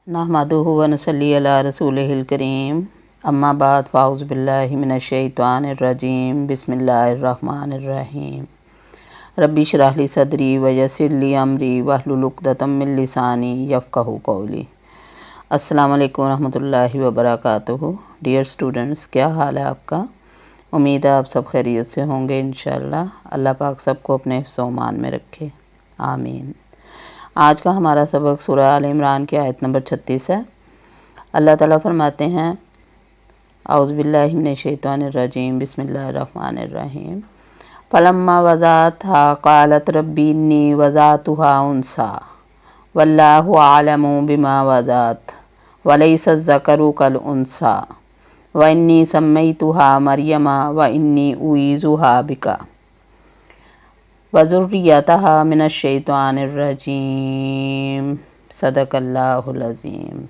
नहमदुहु व नसल्ली अला रसूलिहिल करीम अम्मा बाद फ़ाउज़ु बिल्लाहि मिनश शैतानिर रजीम बिस्मिल्लाहिर रहमानिर रहीम रब्बि इश्रह ली सदरी व यस्सिर ली अमरी वहलुल उक़दतम मिन लिसानी यफ़क़हू क़ौली। अस्सलामु अलैकुम रहमतुल्लाहि व बरकातुहू। डियर स्टूडेंट्स, क्या हाल है आपका? उम्मीद है आप सब खैरियत से होंगे इंशाअल्लाह। अल्लाह पाक सबको अपने हिफ्ज़ व अमान में रखे, आमीन। आज का हमारा सबक सूरह आल इमरान की आयत नंबर 36 है। अल्लाह ताला फरमाते हैं, औज़ु बिल्लाहि मिनश शैतानिर रजीम बिस्मिल्लाहिर रहमानिर रहीम फलम्मा वज़अतहा क़ालत रब्बी इन्नी वज़अतुहा उन्सा वल्लाहु आलमु बिमा वज़अत वलैसा ज़करु कल उन्सा व इन्नी सम्मैतुहा मरियमा व इन्नी उईज़ुहा बिका वज़ुर्रियतहा मिनश शैतानिर रजीम। सदक़ल्लाहुल अज़ीम।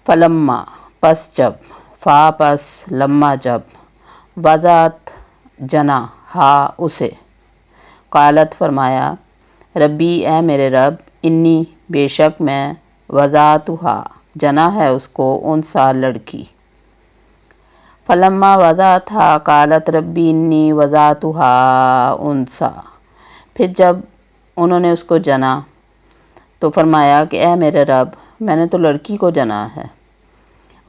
फलम्मा पस जब, फ़ा पस लम्मा जब, वज़ात जना हा उसे, क़ालत फरमाया, रब्बी ए मेरे रब, इन्नी बेशक मैं, वज़ातुहा जना है उसको, उनसा लड़की। फलम्मा वज़अतहा क़ालत रब्बी इन्नी वज़अतुहा उन्सा, फिर जब उन्होंने उसको जना तो फरमाया कि ए मेरे रब, मैंने तो लड़की को जना है।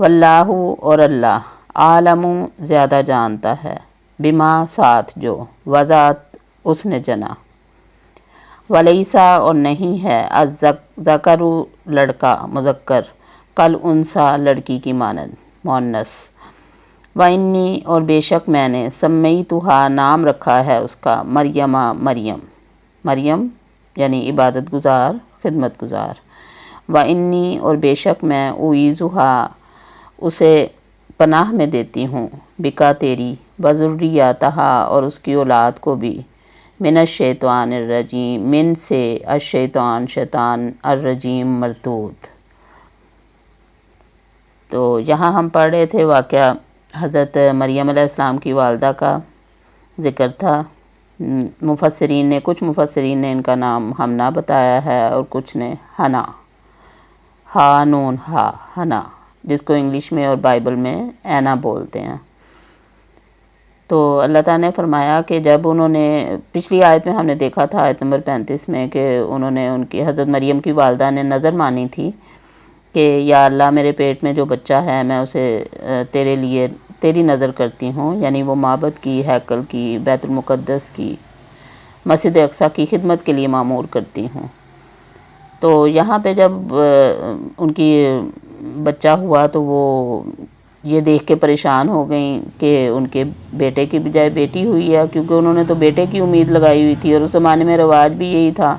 वल्लाहु और अल्लाह, आलमु ज़्यादा जानता है, बिमा साथ जो, वज़अत उसने जना, वलैसा और नहीं है, अज़्ज़करु लड़का मुज़क्कर, कल उन्सा लड़की की मानद मुअन्नस। व इन्नी और बेशक मैंने, सम्मैतुहा नाम रखा है उसका, मरियमा मरियम, मरियम यानी इबादत गुज़ार, खिदमत गुज़ार। व इन्नी और बेशक मैं, उईज़ुहा उसे पनाह में देती हूँ, बिका तेरी, वज़ुर्रियतहा और उसकी औलाद को भी, मिनश शैतानिर रजीम मिन से, अश-शैतान शैतान, अर्रजीम मरदूद। तो यहाँ हम पढ़ रहे थे वाक़या हज़रत मरियम अलैहिस्सलाम की वालदा का ज़िक्र था। मुफस्सिरीन ने, कुछ मुफस्सिरीन ने इनका नाम हमना बताया है और कुछ ने हना, हा नून हा, हना, जिसको इंग्लिश में और बाइबल में ऐना बोलते हैं। तो अल्लाह ताला ने फरमाया कि जब उन्होंने, पिछली आयत में हमने देखा था आयत नंबर 35 में, कि उन्होंने, उनकी हज़रत मरियम की वालदा ने नज़र मानी थी कि या अल्लाह, मेरे पेट में जो बच्चा है मैं उसे तेरे लिए, तेरी नज़र करती हूँ, यानी वो माबद की, हैकल की, बैतुल मुक़द्दस की, मस्जिद अक़सा की खिदमत के लिए मामूर करती हूँ। तो यहाँ पे जब उनकी बच्चा हुआ तो वो ये देख के परेशान हो गई कि उनके बेटे की बजाय बेटी हुई है, क्योंकि उन्होंने तो बेटे की उम्मीद लगाई हुई थी और उस ज़माने में रिवाज भी यही था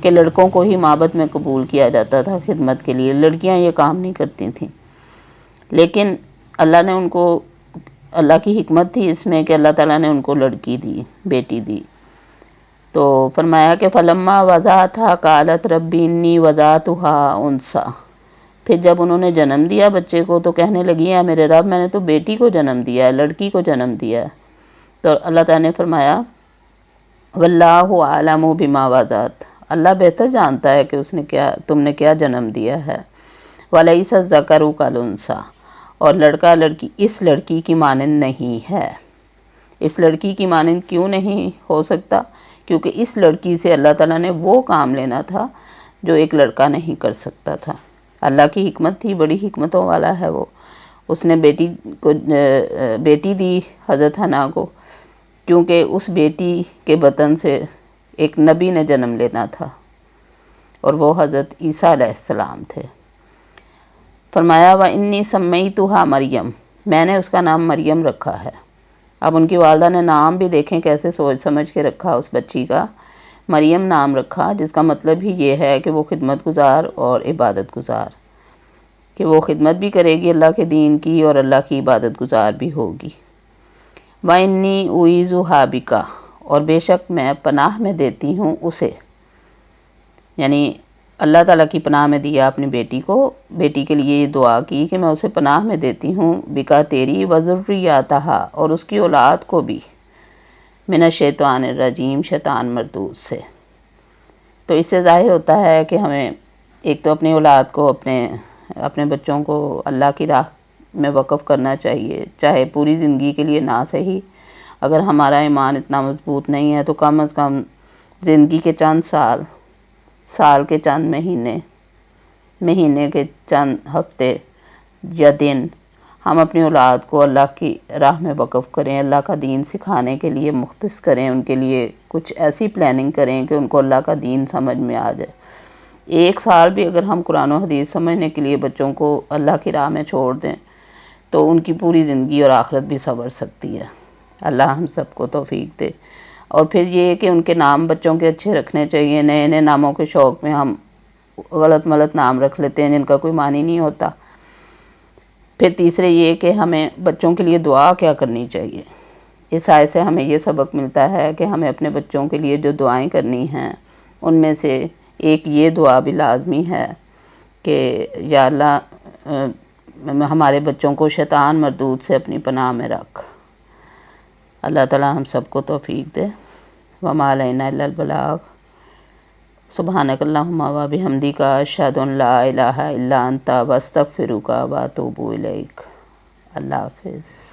कि लड़कों को ही माबद में कबूल किया जाता था खिदमत के लिए, लड़कियां ये काम नहीं करती थीं। लेकिन अल्लाह ने उनको, अल्लाह की हिकमत थी इसमें कि अल्लाह ताला ने उनको लड़की दी, बेटी दी। तो फरमाया कि फलम्मा वज़अतहा क़ालत रब्बी इन्नी वज़अतुहा उन्सा, फिर जब उन्होंने जन्म दिया बच्चे को तो कहने लगी, है मेरे रब, मैंने तो बेटी को जन्म दिया है, लड़की को जन्म दिया है। तो अल्लाह ताला ने फरमाया, वल्लाहु आलमु बिमा वज़अत, अल्लाह बेहतर जानता है कि उसने क्या, तुमने क्या जन्म दिया है। वलैसा ज़करु कल उन्सा, और लड़का लड़की इस लड़की की मानंद नहीं है। इस लड़की की मानंद क्यों नहीं हो सकता? क्योंकि इस लड़की से अल्लाह ताला ने वो काम लेना था जो एक लड़का नहीं कर सकता था। अल्लाह की हिकमत थी, बड़ी हिकमतों वाला है वो। उसने बेटी को, बेटी दी हज़रत हन्ना को, क्योंकि उस बेटी के बतन से एक नबी ने जन्म लेना था और वो हज़रत ईसा अलैहिस्सलाम थे। फरमाया, व इन्नी सम्मैतुहा मरियम, मैंने उसका नाम मरियम रखा है। अब उनकी वालदा ने नाम भी देखें कैसे सोच समझ के रखा उस बच्ची का, मरियम नाम रखा, जिसका मतलब ही ये है कि वो खिदमत गुज़ार और इबादत गुज़ार, कि वो खिदमत भी करेगी अल्लाह के दीन की और अल्लाह की इबादत गुज़ार भी होगी। व इन्नी उईज़ुहा बिका, और बेशक मैं पनाह में देती हूँ उसे, यानी अल्लाह ताला की पनाह में दिया अपनी बेटी को, बेटी के लिए ये दुआ की कि मैं उसे पनाह में देती हूँ, बिका तेरी, वज़ुर्रियतहा और उसकी औलाद को भी, मिनश शैतानिर रजीम शैतान मरदूद से। तो इससे ज़ाहिर होता है कि हमें ایک تو اپنی اولاد کو اپنے بچوں کو اللہ کی راہ میں وقف کرنا چاہیے، چاہے پوری زندگی کے لیے نہ صحیح، اگر ہمارا ایمان اتنا مضبوط نہیں ہے تو کم از کم زندگی کے چند سال کے چند مہینے کے چند ہفتے یا دن ہم اپنی اولاد کو اللہ کی راہ میں وقف کریں، اللہ کا دین سکھانے کے لیے مختص کریں، ان کے لیے کچھ ایسی پلاننگ کریں کہ ان کو اللہ کا دین سمجھ میں آ جائے۔ 1 سال بھی اگر ہم قرآن و حدیث سمجھنے کے لیے بچوں کو اللہ کی راہ میں چھوڑ دیں تو ان کی پوری زندگی اور آخرت بھی سنور سکتی ہے۔ اللہ ہم سب کو توفیق دے۔ اور پھر یہ کہ ان کے نام بچوں کے اچھے رکھنے چاہیے، نئے نئے ناموں کے شوق میں ہم غلط ملط نام رکھ لیتے ہیں جن کا کوئی معنی نہیں ہوتا۔ پھر تیسرے یہ کہ ہمیں بچوں کے لیے دعا کیا کرنی چاہیے۔ اس آیت سے ہمیں یہ سبق ملتا ہے کہ ہمیں اپنے بچوں کے لیے جو دعائیں کرنی ہیں ان میں سے ایک یہ دعا بھی لازمی ہے کہ یا اللہ ہمارے بچوں کو شیطان مردود سے اپنی پناہ میں رکھ۔ اللہ تعالی ہم سب کو توفیق دے۔ وما علینا الا البلاغ۔ سبحانک اللہم و بحمدک، اشہد ان لا الہ الا انت، واستغفرک واتوب الیک۔ اللہ حافظ۔